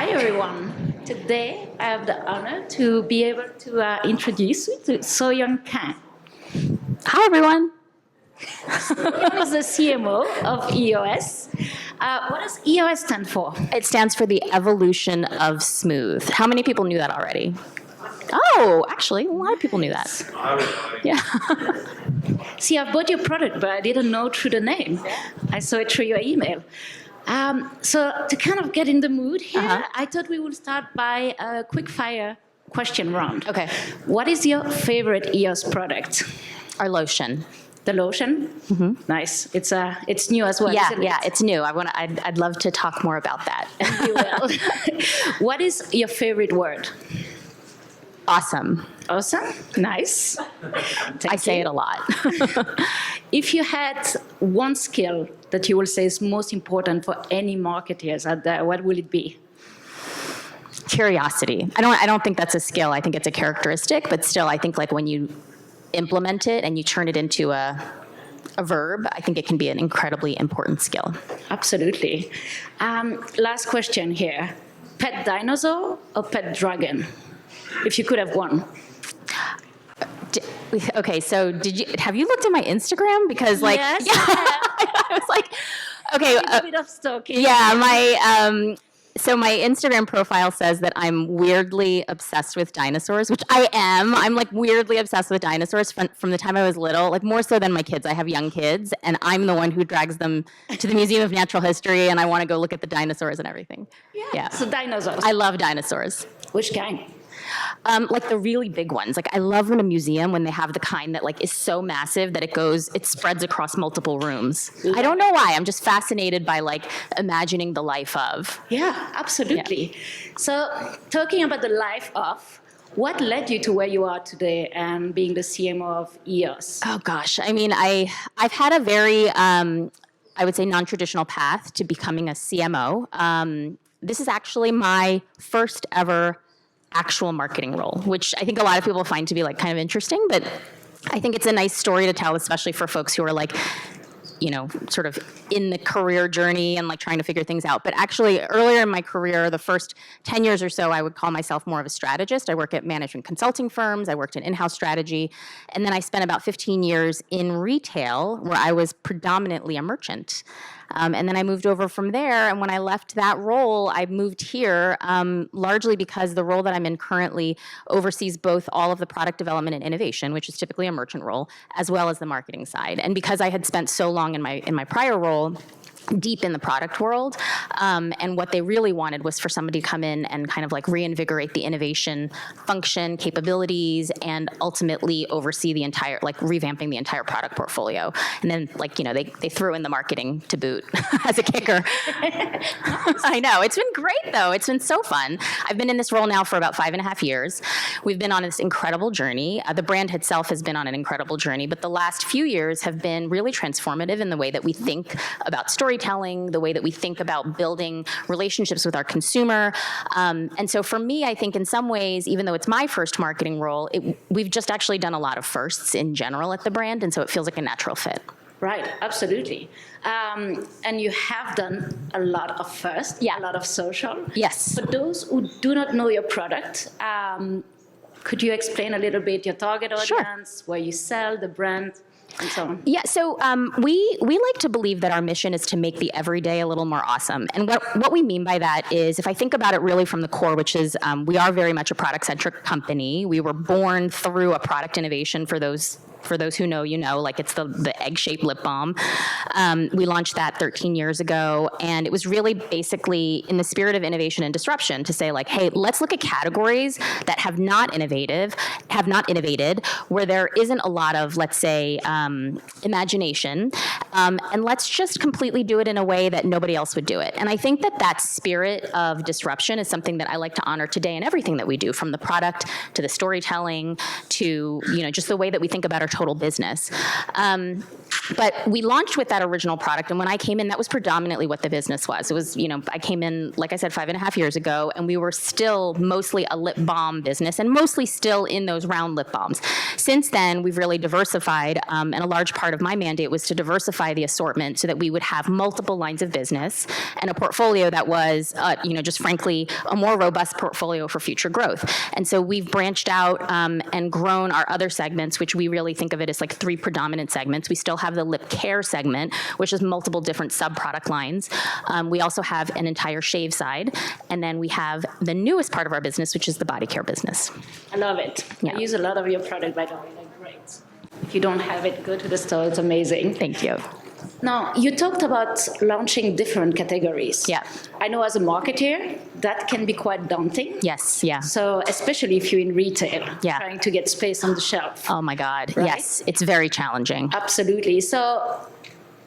Hi, everyone. Today, I have the honor to be able to introduce you to Soyoung Kang. Hi, everyone. Soyoung is the CMO of EOS. What does EOS stand for? It stands for the evolution of smooth. How many people knew that already? Oh, actually, a lot of people knew that. Yeah. See, I bought your product, but I didn't know through the name. I saw it through your email. So to kind of get in the mood here, I thought we would start by a quick fire question round. Okay. What is your favorite EOS product? Our lotion. The lotion? Mm-hmm. Nice. It's new as well, isn't it? Yeah, it's new. I'd love to talk more about that. You will. What is your favorite word? Awesome. Awesome. Nice. I say it a lot. If you had one skill that you will say is most important for any marketers out there, what will it be? Curiosity. I don't think that's a skill. I think it's a characteristic, but still, I think like when you implement it and you turn it into a verb, I think it can be an incredibly important skill. Absolutely. Last question here. Pet dinosaur or pet dragon? If you could have one. Okay, so have you looked at my Instagram? Because like, yes, yeah, I was like, okay. A bit of stalking. Yeah, so my Instagram profile says that I'm weirdly obsessed with dinosaurs, which I am. I'm like weirdly obsessed with dinosaurs from the time I was little, like more so than my kids. I have young kids, and I'm the one who drags them to the Museum of Natural History, and I want to go look at the dinosaurs and everything. Yeah. So dinosaurs. I love dinosaurs. Which kind? Like the really big ones. Like I love in a museum when they have the kind that like is so massive that it spreads across multiple rooms. I don't know why. I'm just fascinated by like imagining the life of. Yeah, absolutely. Yeah. So talking about the life of, what led you to where you are today and being the CMO of EOS? Oh gosh. I mean, I've had a very, I would say non-traditional path to becoming a CMO. This is actually my first ever actual marketing role, which I think a lot of people find to be like kind of interesting, but I think it's a nice story to tell, especially for folks who are like, you know, sort of in the career journey and like trying to figure things out. But actually earlier in my career, the first 10 years or so, I would call myself more of a strategist. I work at management consulting firms. I worked in in-house strategy. And then I spent about 15 years in retail where I was predominantly a merchant. And then I moved over from there. And when I left that role, I moved here largely because the role that I'm in currently oversees both all of the product development and innovation, which is typically a merchant role, as well as the marketing side. And because I had spent so long in my prior role deep in the product world, and what they really wanted was for somebody to come in and kind of like reinvigorate the innovation function, capabilities, and ultimately oversee the entire, like revamping the entire product portfolio. And then like, you know, they threw in the marketing to boot as a kicker. I know, it's been great though. It's been so fun. I've been in this role now for about 5.5 years. We've been on this incredible journey. The brand itself has been on an incredible journey, but the last few years have been really transformative in the way that we think about storytelling, the way that we think about building relationships with our consumer. And so for me, I think in some ways, even though it's my first marketing role, we've just actually done a lot of firsts in general at the brand, and so it feels like a natural fit. Right, absolutely. And you have done a lot of first, a lot of social. Yes. For those who do not know your product, could you explain a little bit your target audience, Sure. where you sell, the brand? And so on. Yeah, so we like to believe that our mission is to make the everyday a little more awesome. And what we mean by that is, if I think about it really from the core, which is we are very much a product-centric company. We were born through a product innovation. For those who know, you know, like it's the egg-shaped lip balm. We launched that 13 years ago, and it was really basically in the spirit of innovation and disruption to say like, hey, let's look at categories that have not innovated, where there isn't a lot of, let's say, imagination, and let's just completely do it in a way that nobody else would do it. And I think that spirit of disruption is something that I like to honor today in everything that we do, from the product to the storytelling to, you know, just the way that we think about our total business. But we launched with that original product, and when I came in, that was predominantly what the business was. It was, I came in, like I said, 5.5 years ago, and we were still mostly a lip balm business, and mostly still in those round lip balms. Since then, we've really diversified, and a large part of my mandate was to diversify the assortment so that we would have multiple lines of business and a portfolio that was, just frankly, a more robust portfolio for future growth. And so we've branched out and grown our other segments, which we really think of it as like 3 predominant segments. We still have the lip care segment, which is multiple different sub-product lines. We also have an entire shave side, and then we have the newest part of our business, which is the body care business. I love it. Yeah. I use a lot of your product, by the way. They're great. If you don't have it, go to the store. It's amazing. Thank you. Now, you talked about launching different categories. Yeah. I know as a marketer, that can be quite daunting. Yes, yeah. So especially if you're in retail, Yeah. trying to get space on the shelf. Oh my God, Right? yes, it's very challenging. Absolutely. So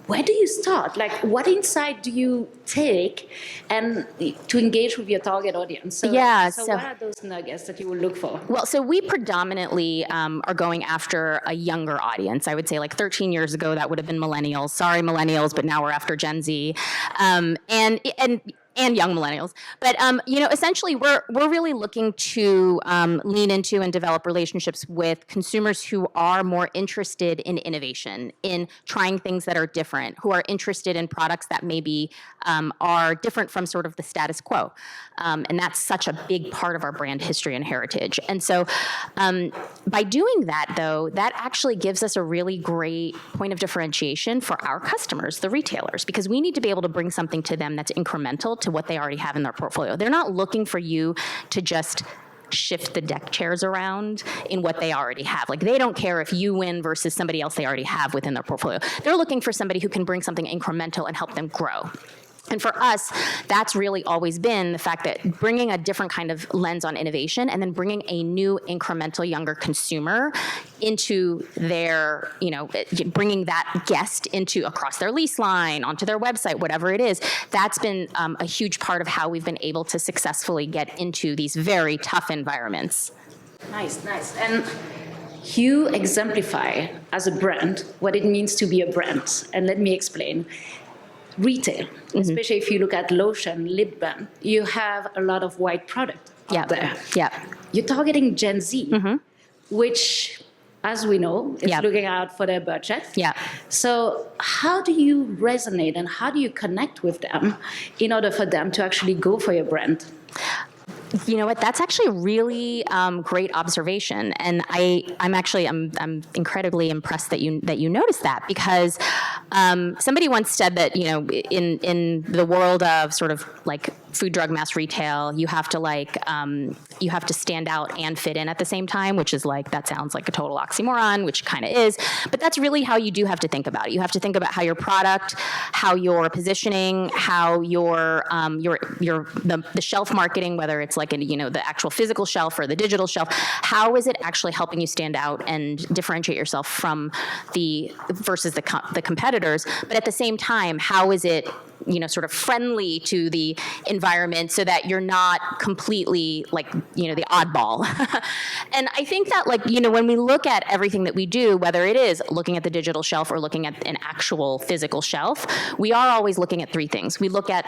where do you start? Like, what insight do you take and to engage with your target audience? So, Yeah, So, so- what are those nuggets that you will look for? Well, so we predominantly are going after a younger audience. I would say like 13 years ago, that would have been millennials. Sorry, millennials, but now we're after Gen Z. And young millennials. But, essentially we're really looking to lean into and develop relationships with consumers who are more interested in innovation, in trying things that are different, who are interested in products that maybe are different from sort of the status quo. And that's such a big part of our brand history and heritage. And so by doing that, though, that actually gives us a really great point of differentiation for our customers, the retailers, because we need to be able to bring something to them that's incremental to what they already have in their portfolio. They're not looking for you to just shift the deck chairs around in what they already have. Like, they don't care if you win versus somebody else they already have within their portfolio. They're looking for somebody who can bring something incremental and help them grow. And for us, that's really always been the fact that bringing a different kind of lens on innovation and then bringing a new incremental younger consumer into their, bringing that guest into across their lease line, onto their website, whatever it is, that's been a huge part of how we've been able to successfully get into these very tough environments. Nice, nice. And you exemplify as a brand what it means to be a brand. And let me explain. Retail, especially if you look at lotion, lip balm, you have a lot of white product out there. Yeah. You're targeting Gen Z, which, as we know, is looking out for their budget. Yeah. So how do you resonate and how do you connect with them in order for them to actually go for your brand? You know what? That's actually a really great observation, and I'm incredibly impressed that you noticed that, because somebody once said that in the world of sort of like food, drug, mass retail, you have to stand out and fit in at the same time, which is like, that sounds like a total oxymoron, which kind of is, but that's really how you do have to think about it. You have to think about how your product, how your positioning, how the shelf marketing, whether it's like the actual physical shelf or the digital shelf, how is it actually helping you stand out and differentiate yourself from versus the competitors? But at the same time, how is it sort of friendly to the environment so that you're not completely like, the oddball. And I think that when we look at everything that we do, whether it is looking at the digital shelf or looking at an actual physical shelf, we are always looking at 3 things. We look at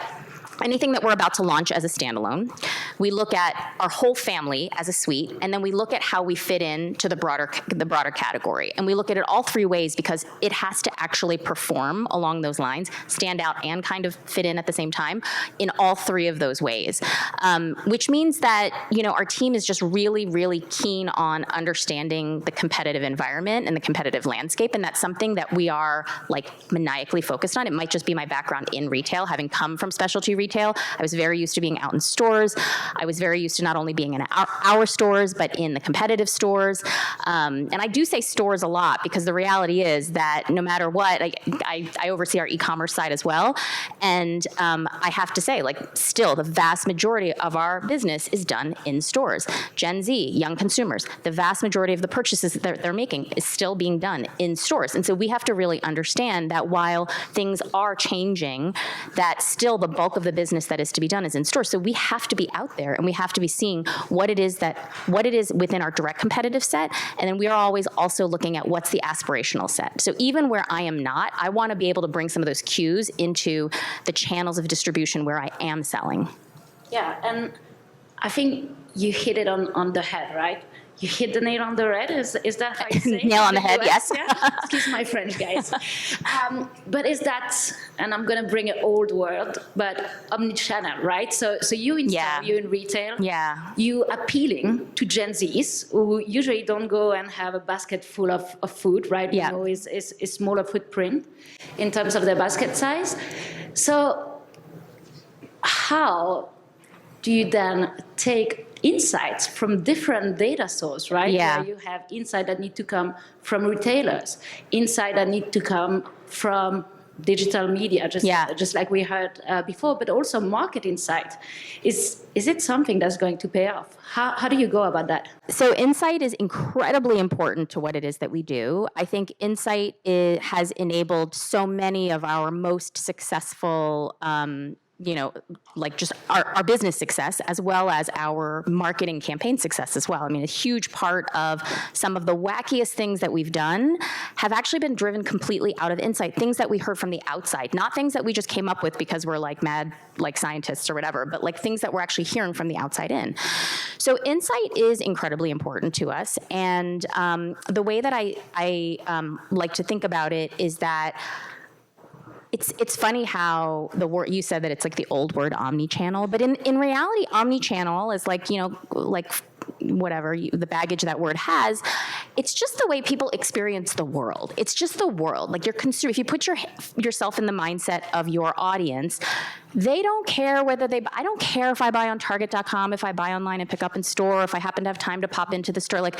anything that we're about to launch as a standalone. We look at our whole family as a suite, and then we look at how we fit in to the broader category. And we look at it all 3 ways because it has to actually perform along those lines, stand out and kind of fit in at the same time in all 3 of those ways. Which means that, our team is just really, really keen on understanding the competitive environment and the competitive landscape. And that's something that we are like maniacally focused on. It might just be my background in retail, having come from specialty retail. I was very used to being out in stores. I was very used to not only being in our stores, but in the competitive stores. And I do say stores a lot because the reality is that no matter what, I oversee our e-commerce side as well. And I have to say, still, the vast majority of our business is done in stores. Gen Z, young consumers, the vast majority of the purchases that they're making is still being done in stores. And so we have to really understand that while things are changing, that still the bulk of the business that is to be done is in store. So we have to be out there and we have to be seeing what it is within our direct competitive set. And then we are always also looking at what's the aspirational set. So even where I am not, I want to be able to bring some of those cues into the channels of distribution where I am selling. Yeah, and I think you hit it on the head, right? You hit the nail on the head. Is that how you say it? Nail on the head, yes. Yeah? Excuse my French, guys. But is that, and I'm going to bring an old word, but omnichannel, right? So you in store, you in retail. Yeah. You appealing to Gen Zs who usually don't go and have a basket full of food, right? Yeah. You know, is smaller footprint in terms of their basket size. So how do you then take insights from different data sources, right? Yeah. Where you have insight that need to come from retailers, insight that need to come from digital media, just like we heard before, but also market insight. Is it something that's going to pay off? How do you go about that? So insight is incredibly important to what it is that we do. I think insight has enabled so many of our most successful like just our business success as well as our marketing campaign success as well. I mean, a huge part of some of the wackiest things that we've done have actually been driven completely out of insight, things that we heard from the outside, not things that we just came up with because we're like mad, like scientists or whatever, but like things that we're actually hearing from the outside in. So insight is incredibly important to us. And the way that I like to think about it is that it's funny how the word you said that it's like the old word omni-channel, but in reality, omni-channel is like, like whatever the baggage that word has, it's just the way people experience the world. It's just the world. Like if you put yourself in the mindset of your audience, they don't care I don't care if I buy on Target.com, if I buy online and pick up in store, if I happen to have time to pop into the store. Like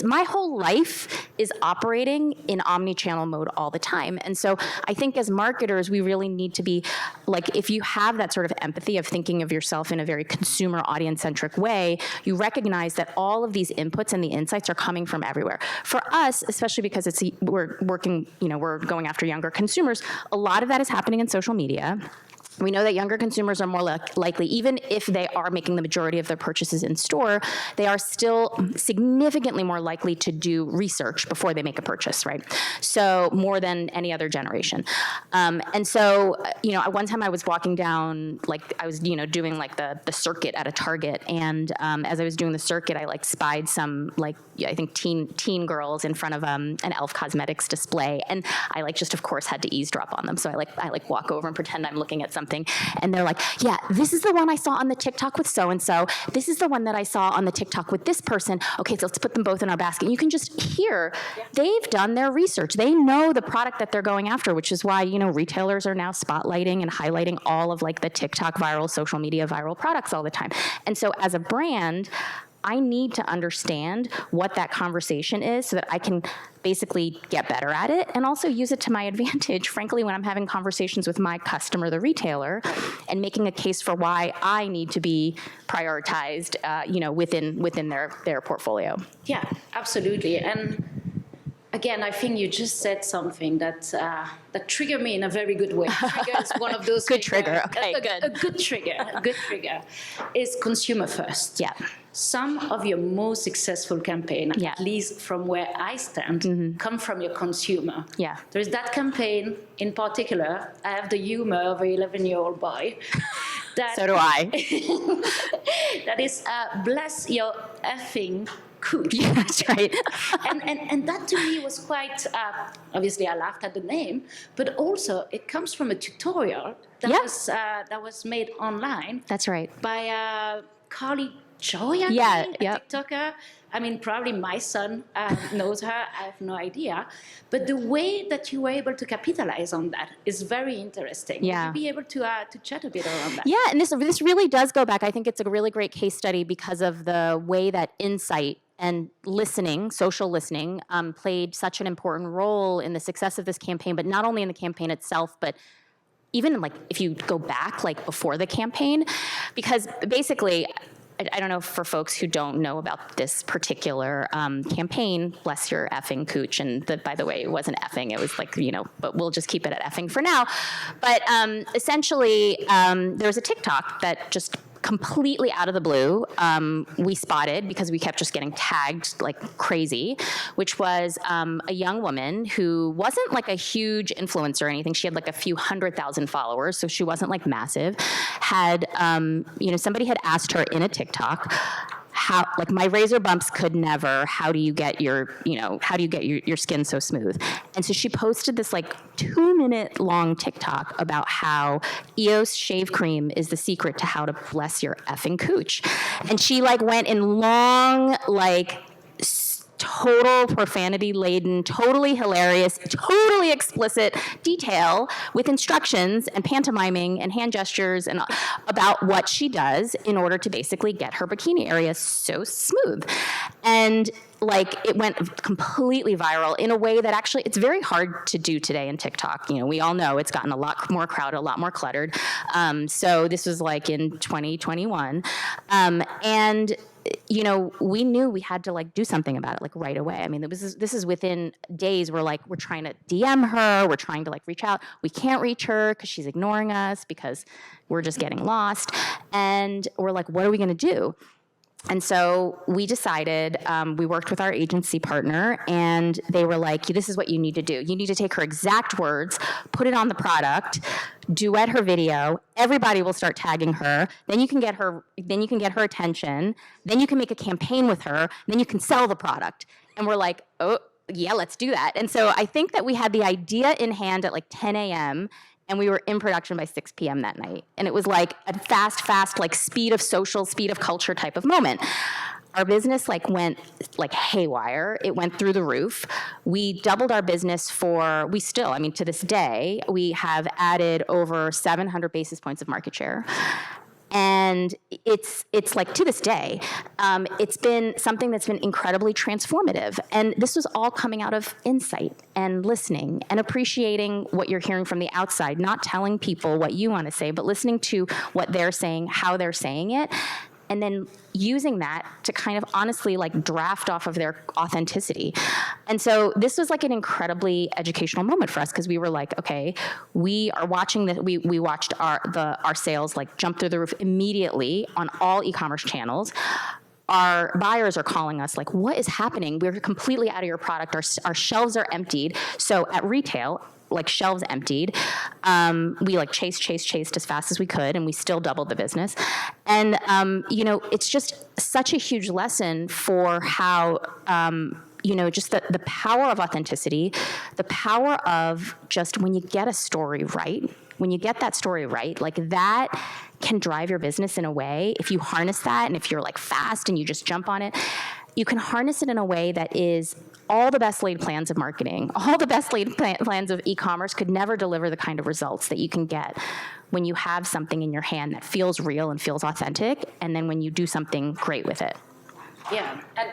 my whole life is operating in omni-channel mode all the time. And so I think as marketers, we really need to be like, if you have that sort of empathy of thinking of yourself in a very consumer audience centric way, you recognize that all of these inputs and the insights are coming from everywhere. For us, especially because we're working, we're going after younger consumers, a lot of that is happening in social media. We know that younger consumers are more likely, even if they are making the majority of their purchases in store, they are still significantly more likely to do research before they make a purchase, right? So more than any other generation. And so, one time I was walking down, I was, doing the circuit at a Target. And as I was doing the circuit, I spied some, I think teen girls in front of an e.l.f. Cosmetics display. And I just, of course, had to eavesdrop on them. So I walk over and pretend I'm looking at something. And they're like, yeah, this is the one I saw on the TikTok with so-and-so. This is the one that I saw on the TikTok with this person. Okay, so let's put them both in our basket. You can just hear they've done their research. They know the product that they're going after, which is why, retailers are now spotlighting and highlighting all of the TikTok viral, social media viral products all the time. And so as a brand, I need to understand what that conversation is so that I can basically get better at it and also use it to my advantage, frankly, when I'm having conversations with my customer, the retailer, and making a case for why I need to be prioritized, within their portfolio. Yeah, absolutely. And again, I think you just said something that triggered me in a very good way. Trigger is one of those good trigger. Okay, good. A good trigger is consumer first. Yeah. Some of your most successful campaign, at least from where I stand, come from your consumer. Yeah. There is that campaign in particular. I have the humor of an 11-year-old boy. So do I. That is, bless your effing cool. Yeah, that's right. and that to me was quite, obviously I laughed at the name, but also it comes from a tutorial that was made online. That's right. By Carly Joy, a TikToker. I mean, probably my son knows her. I have no idea. But the way that you were able to capitalize on that is very interesting. Yeah. Would you be able to chat a bit around that? Yeah, and this really does go back. I think it's a really great case study because of the way that insight and listening, social listening, played such an important role in the success of this campaign, but not only in the campaign itself, but even if you go back before the campaign, because basically I don't know, for folks who don't know about this particular campaign, bless your effing cooch, and by the way, it wasn't effing, it was like, but we'll just keep it at effing for now. But essentially, there was a TikTok that just completely out of the blue, we spotted because we kept just getting tagged like crazy, which was a young woman who wasn't like a huge influencer or anything. She had like a few 100,000 followers, so she wasn't like massive. Had, somebody had asked her in a TikTok, how, like, my razor bumps could never, how do you get your skin so smooth? And so she posted this like 2-minute long TikTok about how EOS shave cream is the secret to how to bless your effing cooch. And she like went in long, like, total profanity laden, totally hilarious, totally explicit detail with instructions and pantomiming and hand gestures and about what she does in order to basically get her bikini area so smooth. And like, it went completely viral in a way that actually it's very hard to do today in TikTok. We all know it's gotten a lot more crowded, a lot more cluttered. So this was like in 2021. And we knew we had to like do something about it like right away. I mean, this is within days. We're trying to DM her. We're trying to like reach out. We can't reach her because she's ignoring us because we're just getting lost. And we're like, what are we going to do? And so we decided, we worked with our agency partner, and they were like, this is what you need to do. You need to take her exact words, put it on the product, duet her video, everybody will start tagging her, then you can get her attention, then you can make a campaign with her, then you can sell the product. And we're like, oh, yeah, let's do that. And so I think that we had the idea in hand at like 10 a.m., and we were in production by 6 p.m. that night. And it was like a fast, like speed of social, speed of culture type of moment. Our business like went like haywire. It went through the roof. We doubled our business to this day, we have added over 700 basis points of market share. And it's like, to this day, it's been something that's been incredibly transformative. And this was all coming out of insight and listening and appreciating what you're hearing from the outside, not telling people what you want to say, but listening to what they're saying, how they're saying it, and then using that to kind of honestly like draft off of their authenticity. And so this was like an incredibly educational moment for us, because we were like, okay, we are watching that. We watched our sales like jump through the roof immediately on all e-commerce channels. Our buyers are calling us like, what is happening? We're completely out of your product. Our shelves are emptied. So at retail, like shelves emptied. We like chased as fast as we could, and we still doubled the business. And, it's just such a huge lesson for how, just the power of authenticity, the power of just when you get a story right, when you get that story right, like that can drive your business in a way, if you harness that and if you're like fast and you just jump on it, you can harness it in a way that is all the best laid plans of marketing, all the best laid plans of e-commerce could never deliver the kind of results that you can get when you have something in your hand that feels real and feels authentic, and then when you do something great with it. Yeah, and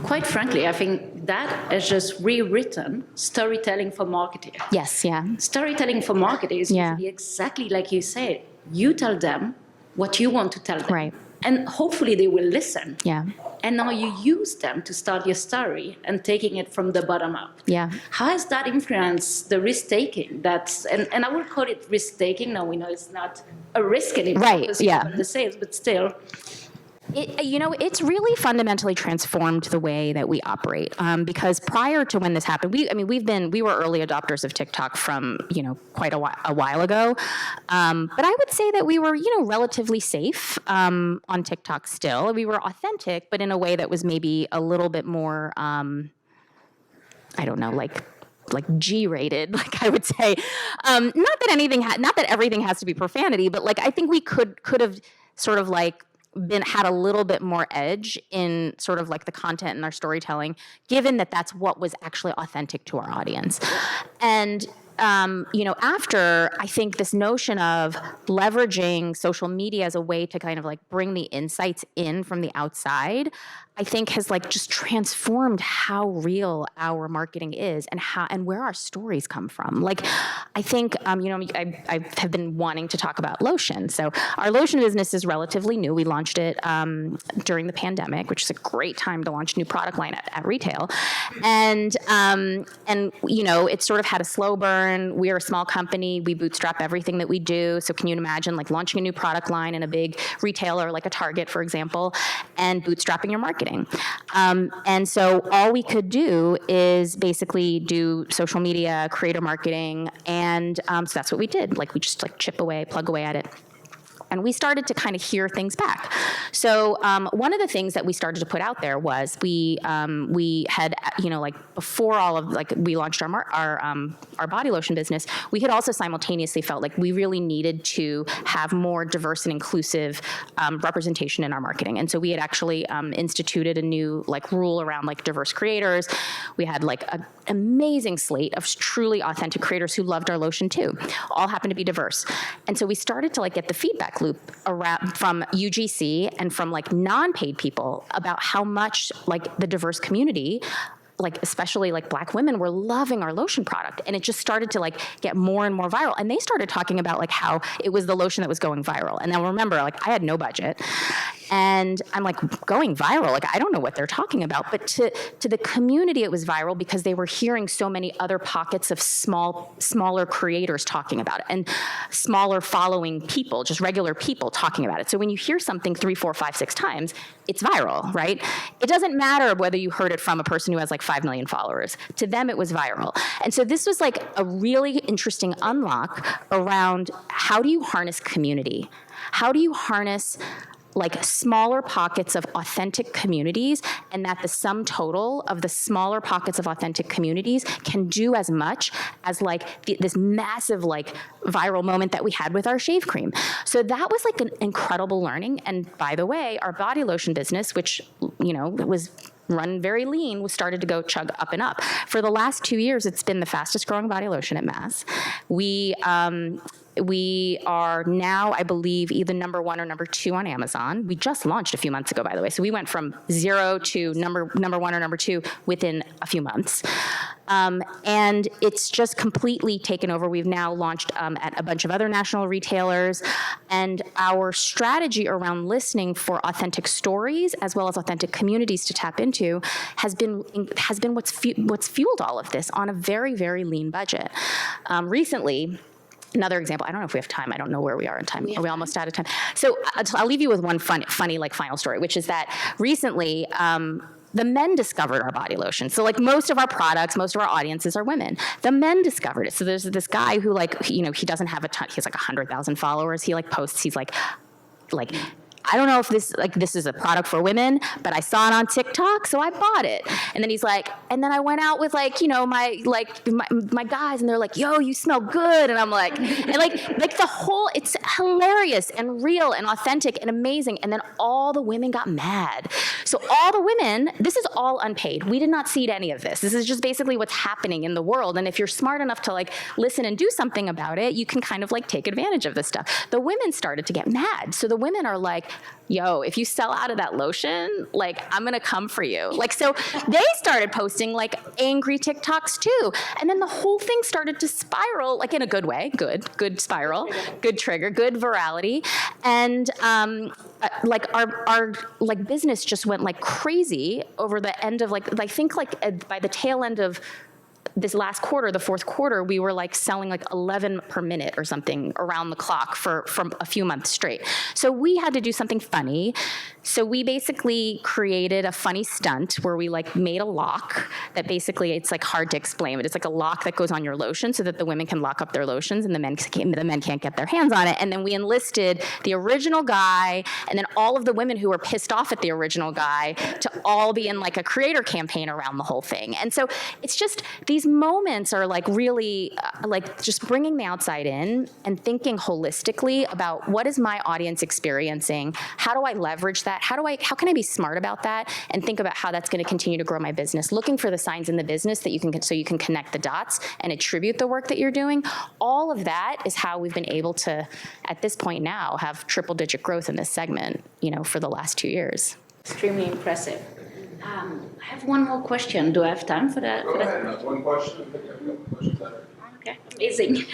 quite frankly, I think that has just rewritten storytelling for marketing. Yes, yeah. Storytelling for marketing is usually exactly like you said. You tell them what you want to tell them. Right. And hopefully they will listen. Yeah. And now you use them to start your story and taking it from the bottom up. Yeah. How has that influenced the risk-taking? And I will call it risk-taking. Now we know it's not a risk anymore. Right, yeah. The sales, but still. It's really fundamentally transformed the way that we operate. Because prior to when this happened, we were early adopters of TikTok from, quite a while ago. But I would say that we were, relatively safe, on TikTok still. We were authentic, but in a way that was maybe a little bit more, like G-rated, like I would say. Not that everything has to be profanity, but like I think we could have sort of like had a little bit more edge in sort of like the content and our storytelling, given that that's what was actually authentic to our audience. And after, I think this notion of leveraging social media as a way to kind of like bring the insights in from the outside, I think has like just transformed how real our marketing is and where our stories come from. Like, I think, I have been wanting to talk about lotion. So our lotion business is relatively new. We launched it during the pandemic, which is a great time to launch a new product line at retail. And it sort of had a slow burn. We are a small company. We bootstrap everything that we do. So can you imagine like launching a new product line in a big retailer like a Target, for example, and bootstrapping your marketing? And so all we could do is basically do social media, creator marketing, and so that's what we did. Like we just like chip away, plug away at it. And we started to kind of hear things back. So one of the things that we started to put out there was we had, before all of we launched our body lotion business, we had also simultaneously felt like we really needed to have more diverse and inclusive representation in our marketing. And so we had actually instituted a new rule around diverse creators. We had an amazing slate of truly authentic creators who loved our lotion too. All happened to be diverse. And so we started to get the feedback loop around from UGC and from non-paid people about how much the diverse community, especially Black women, were loving our lotion product. And it just started to get more and more viral. And they started talking about how it was the lotion that was going viral. And now remember, I had no budget. And I'm going viral? I don't know what they're talking about. But to the community, it was viral because they were hearing so many other pockets of smaller creators talking about it, and smaller following people, just regular people talking about it. So when you hear something 3, 4, 5, 6 times, it's viral, right? It doesn't matter whether you heard it from a person who has 5 million followers. To them, it was viral. And so this was a really interesting unlock around how do you harness community? How do you harness smaller pockets of authentic communities, and that the sum total of the smaller pockets of authentic communities can do as much as this massive viral moment that we had with our shave cream. So that was an incredible learning. And by the way, our body lotion business, which was run very lean, was started to go chug up and up. For the last 2 years, it's been the fastest growing body lotion at Mass. We are now, I believe, either number 1 or number 2 on Amazon. We just launched a few months ago, by the way. So we went from 0 to number 1 or number 2 within a few months. And it's just completely taken over. We've now launched at a bunch of other national retailers. And our strategy around listening for authentic stories as well as authentic communities to tap into has been what's fueled all of this on a very, very lean budget. Recently, another example, I don't know if we have time. I don't know where we are in time. Are we almost out of time? So I'll leave you with one funny final story, which is that recently, the men discovered our body lotion. So most of our products, most of our audiences are women. The men discovered it. So there's this guy who he doesn't have a ton. He has 100,000 followers. He posts. He's I don't know if this is a product for women, but I saw it on TikTok, so I bought it. And then he's and then I went out with my guys, and they're yo, you smell good. And I'm the whole, it's hilarious and real and authentic and amazing. And then all the women got mad. So all the women, this is all unpaid. We did not seed any of this. This is just basically what's happening in the world. And if you're smart enough to listen and do something about it, you can kind of take advantage of this stuff. The women started to get mad. So the women are yo, if you sell out of that lotion, I'm gonna come for you. So they started posting angry TikToks too. And then the whole thing started to spiral, in a good way, good spiral, good trigger, good virality. And our business just went crazy over the end of I think by the tail end of this last quarter, the fourth quarter, we were selling 11 per minute or something around the clock from a few months straight. So we had to do something funny. So we basically created a funny stunt where we made a lock that basically, it's hard to explain, but it's a lock that goes on your lotion so that the women can lock up their lotions and the men can't get their hands on it. And then we enlisted the original guy and then all of the women who were pissed off at the original guy to all be in a creator campaign around the whole thing. And so it's just these moments are like really like just bringing the outside in and thinking holistically about what is my audience experiencing? How do I leverage that? How can I be smart about that and think about how that's going to continue to grow my business? Looking for the signs in the business that you can, so you can connect the dots and attribute the work that you're doing. All of that is how we've been able to, at this point now, have triple-digit growth in this segment, for the last 2 years. Extremely impressive. I have one more question. Do I have time for that? Go ahead. That's one question. I think I have a couple questions there. Okay, amazing.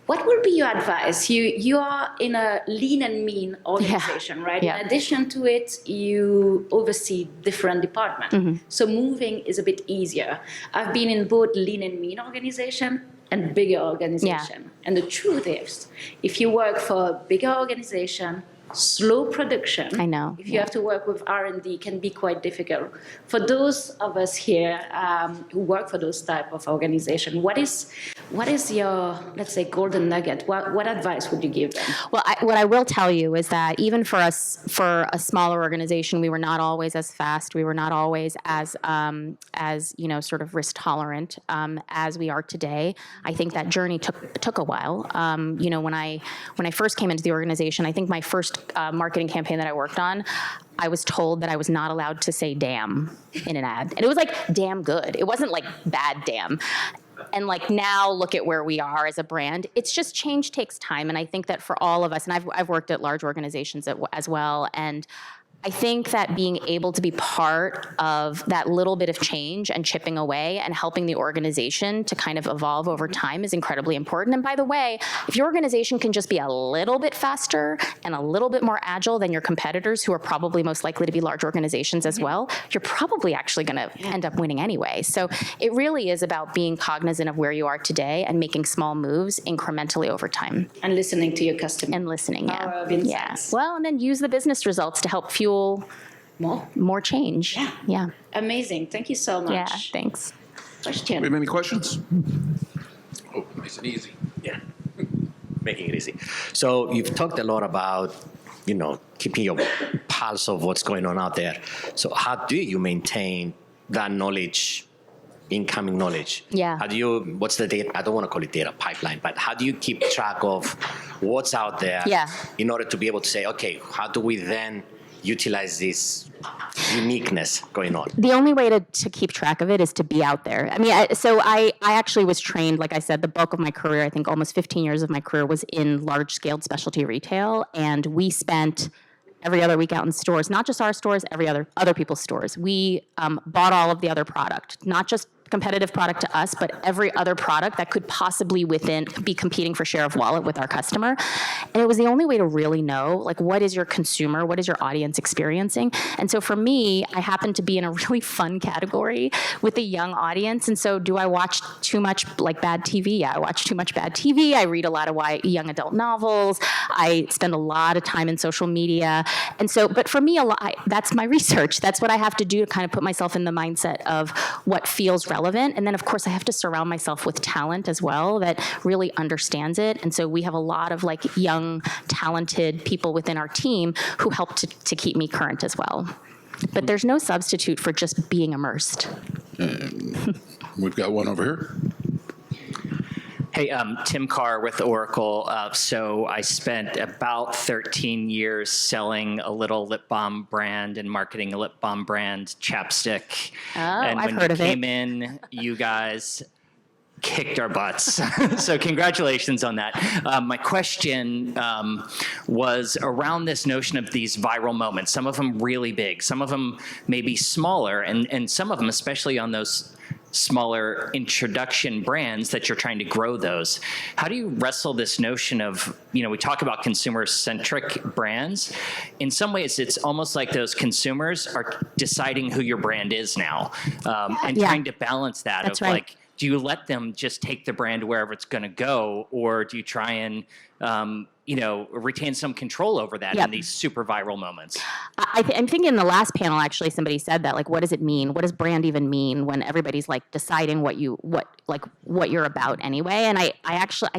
What will be your advice? You are in a lean and mean organization, right? Yeah. In addition to it, you oversee different departments. So moving is a bit easier. I've been in both lean and mean organization and bigger organization. Yeah. And the truth is, if you work for a bigger organization, slow production. I know. If you have to work with R&D, can be quite difficult. For those of us here who work for those type of organization, what is your, let's say, golden nugget? What advice would you give them? Well, what I will tell you is that even for us, for a smaller organization, we were not always as fast. We were not always as sort of risk tolerant as we are today. I think that journey took a while. When I first came into the organization, I think my first marketing campaign that I worked on, I was told that I was not allowed to say damn in an ad. And it was like damn good. It wasn't like bad damn. And like now look at where we are as a brand. It's just change takes time. And I think that for all of us, and I've worked at large organizations as well, and I think that being able to be part of that little bit of change and chipping away and helping the organization to kind of evolve over time is incredibly important. And by the way, if your organization can just be a little bit faster and a little bit more agile than your competitors, who are probably most likely to be large organizations as well, you're probably actually going to end up winning anyway. So it really is about being cognizant of where you are today and making small moves incrementally over time. And listening to your customer. And listening, Power of yeah. insights. Well, and then use the business results to help fuel more change. Yeah. Amazing. Thank you so much. Yeah, thanks. Question. We have any questions? Oh, nice and easy. Yeah, making it easy. So you've talked a lot about, keeping your pulse of what's going on out there. So how do you maintain that knowledge, incoming knowledge? Yeah. What's the data? I don't want to call it data pipeline, but how do you keep track of what's out there in order to be able to say, okay, how do we then utilize this uniqueness going on? The only way to keep track of it is to be out there. I mean, I actually was trained, like I said, the bulk of my career, I think almost 15 years of my career was in large-scale specialty retail, and we spent every other week out in stores, not just our stores, every other people's stores. We bought all of the other product, not just competitive product to us, but every other product that could possibly be competing for share of wallet with our customer. And it was the only way to really know, like, what is your consumer, what is your audience experiencing? And so for me, I happen to be in a really fun category with a young audience. And so do I watch too much like bad TV? Yeah, I watch too much bad TV. I read a lot of young adult novels. I spend a lot of time in social media. And so, but for me, that's my research. That's what I have to do to kind of put myself in the mindset of what feels relevant. And then, of course, I have to surround myself with talent as well that really understands it. And so we have a lot of like young, talented people within our team who help to keep me current as well. But there's no substitute for just being immersed. We've got one over here. Hey, Tim Carr with Oracle. So I spent about 13 years selling a little lip balm brand and marketing a lip balm brand, Chapstick. Oh, and I've when heard you of it. came in, you guys kicked our butts. So congratulations on that. My question was around this notion of these viral moments, some of them really big, some of them maybe smaller, and some of them, especially on those smaller introduction brands that you're trying to grow those. How do you wrestle this notion of, we talk about consumer-centric brands. In some ways, it's almost like those consumers are deciding who your brand is now, and trying to balance that. That's of right. like, do you let them just take the brand wherever it's going to go, or do you try and retain some control over that Yep. in these super viral moments. I'm thinking in the last panel, actually, somebody said that, like, what does it mean? What does brand even mean when everybody's like deciding what you're about anyway? And I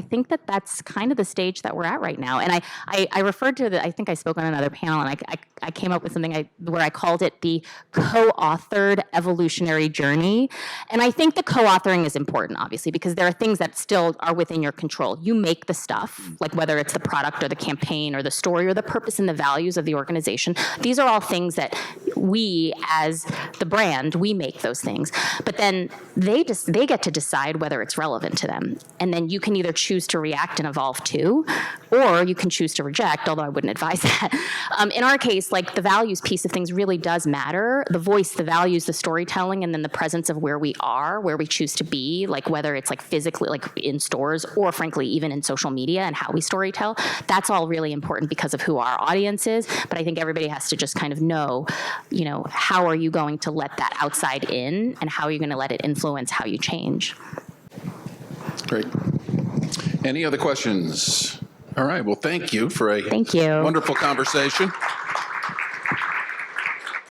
think that that's kind of the stage that we're at right now. And I referred to I think I spoke on another panel, and I came up with something where I called it the co-authored evolutionary journey. And I think the co-authoring is important, obviously, because there are things that still are within your control. You make the stuff, like whether it's the product or the campaign or the story or the purpose and the values of the organization. These are all things that we, as the brand, we make those things. But then they get to decide whether it's relevant to them. And then you can either choose to react and evolve too, or you can choose to reject, although I wouldn't advise that. In our case, like the values piece of things really does matter. The voice, the values, the storytelling, and then the presence of where we are, where we choose to be, like whether it's like physically, like in stores, or frankly, even in social media and how we storytell. That's all really important because of who our audience is. But I think everybody has to just kind of know, how are you going to let that outside in, and how are you going to let it influence how you change? Great. Any other questions? All right. Well, thank you for a Thank you. wonderful conversation.